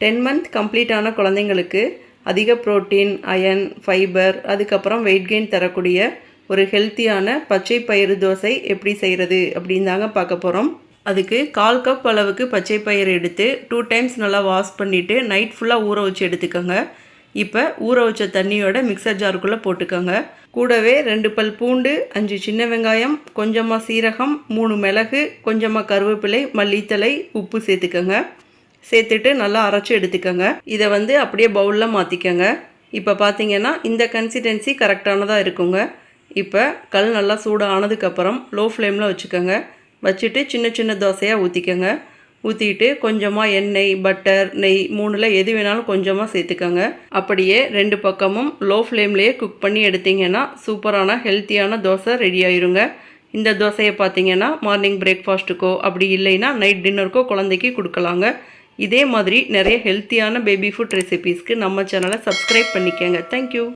10 month complete ஆன குழந்தைங்களுக்கு அதிக புரோட்டீன், அயன், ஃபைபர், அதுக்கப்புறம் வெயிட் கெயின் தரக்கூடிய ஒரு ஹெல்த்தியான பச்சை பயிறு தோசை எப்படி செய்கிறது அப்படின்னு தாங்க பார்க்க போகிறோம். அதுக்கு 1/4 கப் அளவுக்கு பச்சை பயிறு எடுத்து 2 டைம்ஸ் நல்லா வாஷ் பண்ணிவிட்டு நைட் ஃபுல்லாக ஊற வச்சு எடுத்துக்கோங்க. இப்போ ஊற வச்ச தண்ணியோட மிக்சர் ஜாருக்குள்ளே போட்டுக்கோங்க. கூடவே 2 பல் பூண்டு, 5 சின்ன வெங்காயம், கொஞ்சமாக சீரகம், 3 மிளகு, கொஞ்சமாக கருவேப்பிலை, மல்லித்தலை, உப்பு சேர்த்துக்கோங்க. சேர்த்துட்டு நல்லா அரைச்சி எடுத்துக்கோங்க. இதை அப்படியே பவுலில் மாற்றிக்கோங்க. இப்போ பார்த்தீங்கன்னா இந்த கன்சிஸ்டன்சி கரெக்டானதாக இருக்குங்க. இப்போ கல் நல்லா சூடாக ஆனதுக்கப்புறம் லோ ஃப்ளேமில் வச்சுக்கோங்க. வச்சுட்டு சின்ன சின்ன தோசையாக ஊற்றிக்கோங்க. ஊற்றிட்டு கொஞ்சமாக எண்ணெய், பட்டர், நெய் 3ல் எது வேணாலும் கொஞ்சமாக சேர்த்துக்கோங்க. அப்படியே 2 பக்கமும் லோ ஃப்ளேம்லேயே குக் பண்ணி எடுத்திங்கன்னா சூப்பரான ஹெல்த்தியான தோசை ரெடி ஆயிருங்க. இந்த தோசையை பார்த்தீங்கன்னா மார்னிங் பிரேக்ஃபாஸ்ட்டுக்கோ அப்படி இல்லைன்னா நைட் டின்னருக்கோ குழந்தைக்கு கொடுக்கலாங்க. இதே மாதிரி நிறைய ஹெல்த்தியான பேபி ஃபுட் ரெசிபீஸ்க்கு நம்ம சேனலை சப்ஸ்கிரைப் பண்ணிக்கோங்க. தேங்க்யூ.